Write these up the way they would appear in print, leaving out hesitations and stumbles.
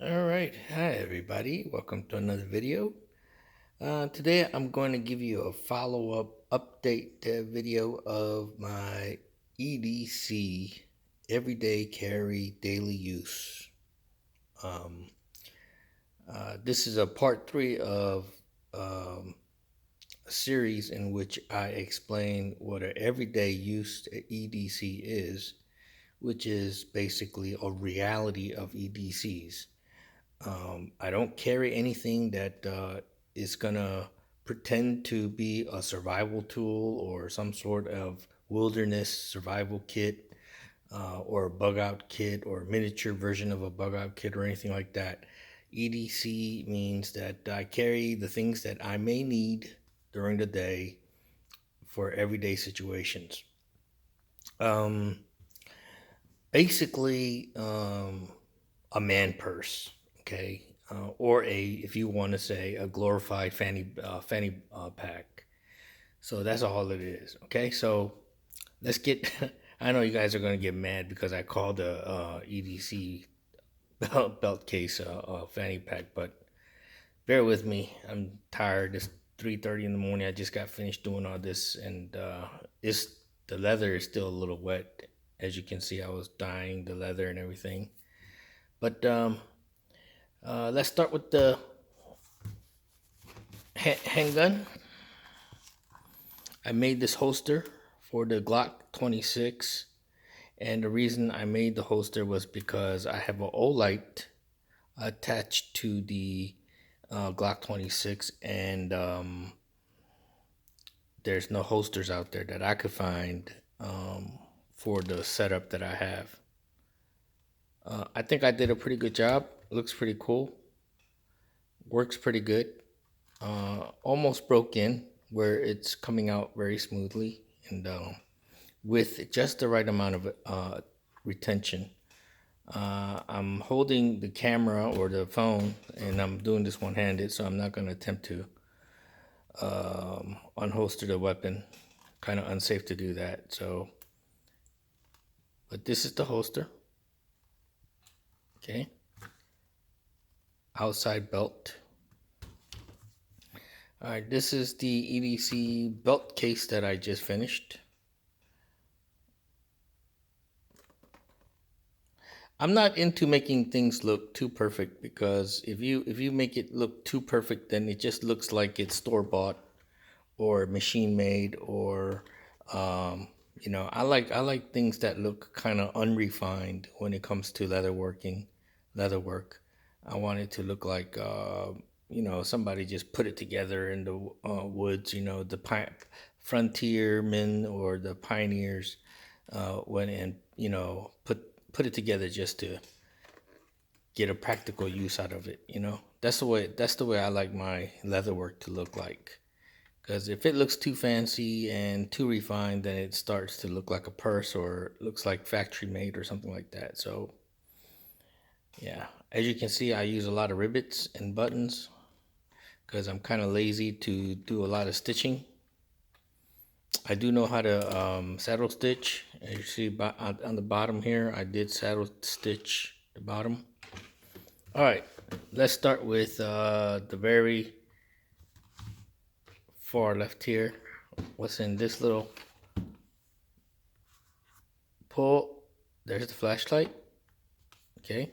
All right, hi everybody. Welcome to another video. Today I'm going to give you a follow-up update video of my EDC Everyday Carry Daily Use. Um, this is a part 3 of a series in which I explain what an everyday use EDC is, which is basically a reality of EDCs. I don't carry anything that is gonna pretend to be a survival tool or some sort of wilderness survival kit or a bug out kit or a miniature version of a bug out kit or anything like that. EDC means that I carry the things that I may need during the day for everyday situations. Um, basically, a man purse, okay, or if you want to say, a glorified fanny pack. So that's all it is, okay. So let's get. I know you guys are gonna get mad because I called the EDC belt case a fanny pack, but bear with me. I'm tired. It's 3:30 in the morning. I just got finished doing all this, and it's the leather is still a little wet. As you can see, I was dyeing the leather and everything. But let's start with the handgun. I made this holster for the Glock 26, and the reason I made the holster was because I have an Olight attached to the Glock 26, and there's no holsters out there that I could find for the setup that I have. I think I did a pretty good job. It looks pretty cool. Works pretty good. Almost broke in where it's coming out very smoothly and with just the right amount of retention. I'm holding the camera or the phone and I'm doing this one-handed, so I'm not going to attempt to unholster the weapon. Kind of unsafe to do that. So, but this is the holster. Okay. Outside belt. All right, this is the EDC belt case that I just finished. I'm not into making things look too perfect because if you make it look too perfect, then it just looks like it's store bought or machine made or I like things that look kind of unrefined when it comes to leather work. I want it to look like somebody just put it together in the woods. The frontiermen or the pioneers went and put it together just to get a practical use out of it. That's the way I like my leather work to look like. Because if it looks too fancy and too refined, then it starts to look like a purse or looks like factory made or something like that. So, yeah, as you can see, I use a lot of rivets and buttons because I'm kind of lazy to do a lot of stitching. I do know how to saddle stitch. As you see on the bottom here, I did saddle stitch the bottom. All right, let's start with the very far left here. What's in this little pull? There's the flashlight. Okay.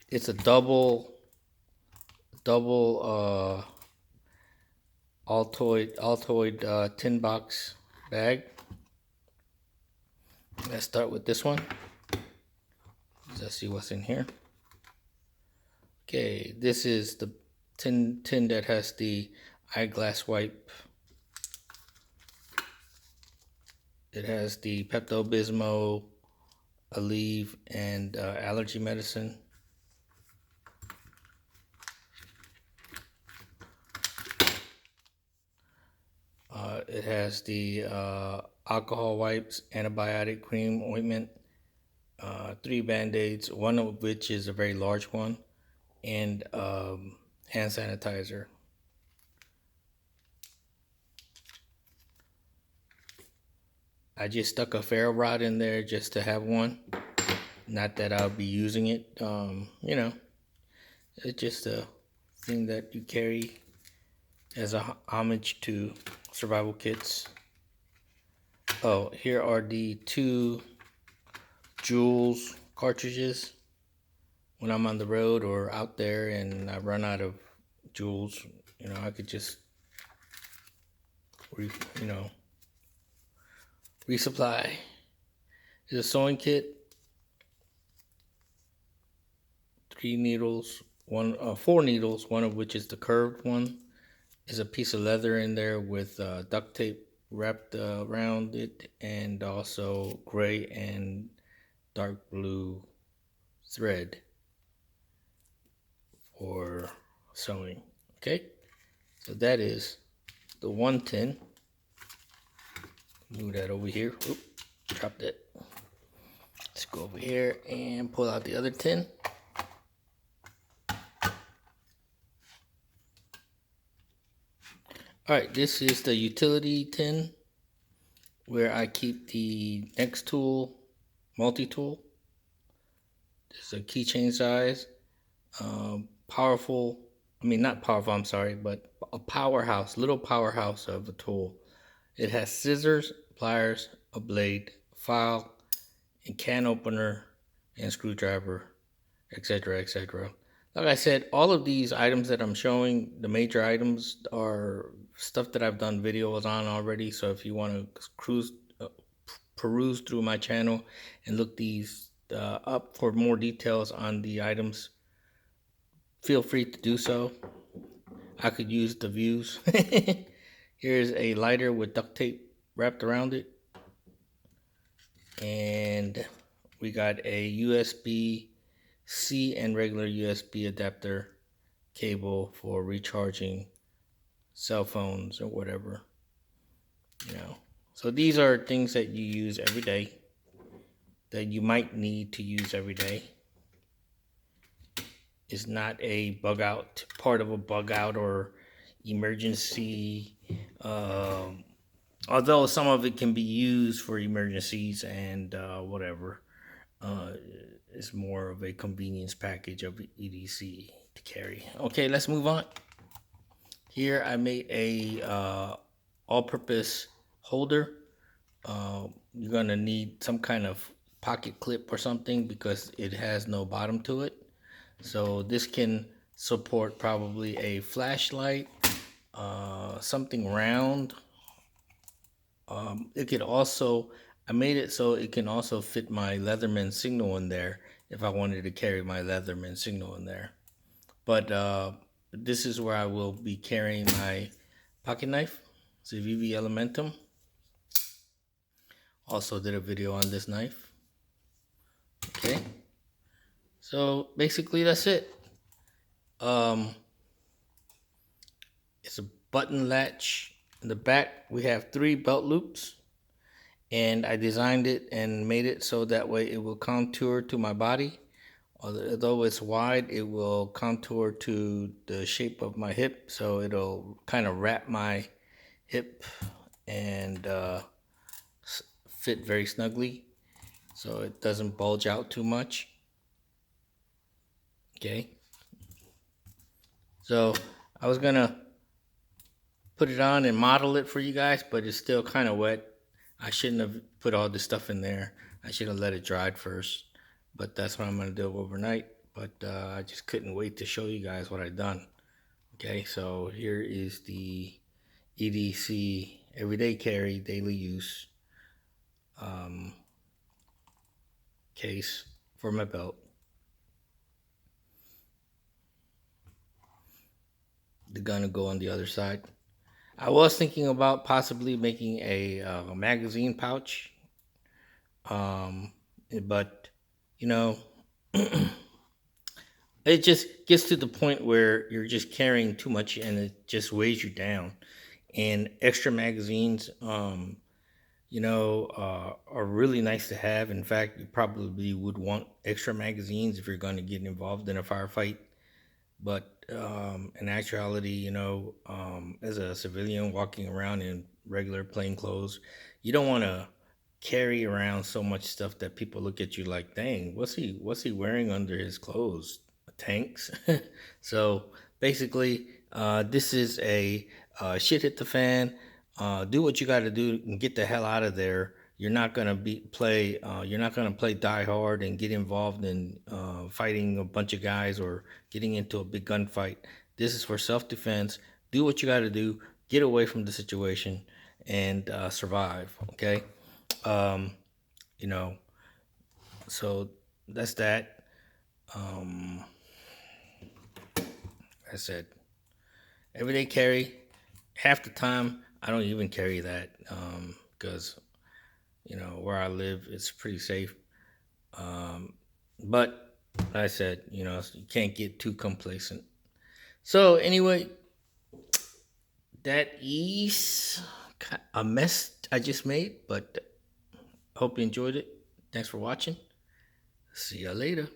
It's a double Altoid tin box bag. Let's start with this one. Let's see what's in here. Okay, this is the tin that has the eyeglass wipe. It has the Pepto-Bismol, Aleve, and allergy medicine. It has the alcohol wipes, antibiotic cream, ointment, 3 Band-Aids, one of which is a very large one, and hand sanitizer. I just stuck a ferro rod in there just to have one. Not that I'll be using it. You know, it's just a thing that you carry as a homage to survival kits. Oh, here are the 2 Jules cartridges. When I'm on the road or out there and I run out of Jules, you know, I could just, you know, resupply. It's a sewing kit. 3 needles, 4 needles, one of which is the curved one. There's a piece of leather in there with duct tape wrapped around it, and also gray and dark blue thread for sewing. Okay, so that is the one tin. Move that over here. Oop, dropped it. Let's go over here and pull out the other tin. Alright, this is the utility tin where I keep the next tool, multi-tool. This is a keychain size. Powerful, I mean not powerful, I'm sorry, but a powerhouse, little powerhouse of a tool. It has scissors, pliers, a blade, file, and can opener, and screwdriver, etc., etc. Like I said, all of these items that I'm showing, the major items, are stuff that I've done videos on already. So if you want to peruse through my channel and look these up for more details on the items, feel free to do so. I could use the views. Here's a lighter with duct tape wrapped around it. And we got a USB-C and regular USB adapter cable for recharging cell phones or whatever, you know. So these are things that you use every day, that you might need to use every day. It's not a bug out, part of a bug out or emergency, although some of it can be used for emergencies and whatever. It's more of a convenience package of EDC to carry. Okay, let's move on. Here I made a all-purpose holder. You're gonna need some kind of pocket clip or something because it has no bottom to it. So this can support probably a flashlight, something round. It could also, I made it so it can also fit my Leatherman signal in there if I wanted to carry my Leatherman signal in there. But this is where I will be carrying my pocket knife. It's a VV Elementum. Also did a video on this knife. Okay. So basically that's it. It's a button latch. In the back we have 3 belt loops, and I designed it and made it so that way it will contour to my body. Although it's wide, it will contour to the shape of my hip, so it'll kind of wrap my hip and fit very snugly, so it doesn't bulge out too much. Okay, so I was gonna put it on and model it for you guys, but it's still kind of wet. I shouldn't have put all this stuff in there. I should have let it dry first, but that's what I'm gonna do overnight. But I just couldn't wait to show you guys what I've done. Okay, so here is the EDC everyday carry, daily use case for my belt. The gun will go on the other side. I was thinking about possibly making a magazine pouch, but you know, it just gets to the point where you're just carrying too much and it just weighs you down. And extra magazines, you know, are really nice to have. In fact, you probably would want extra magazines if you're going to get involved in a firefight. But in actuality, you know, as a civilian walking around in regular plain clothes, you don't want to carry around so much stuff that people look at you like, dang, what's he wearing under his clothes? Tanks. So basically, this is a shit hit the fan. Do what you got to do and get the hell out of there. You're not gonna play. You're not gonna play die hard and get involved in fighting a bunch of guys or getting into a big gunfight. This is for self defense. Do what you got to do. Get away from the situation and survive. Okay. Um, you know, so that's that. Um, I said everyday carry. Half the time, I don't even carry that because where I live, it's pretty safe. But like I said, you can't get too complacent. So anyway, that is a mess I just made, but hope you enjoyed it. Thanks for watching. See ya later.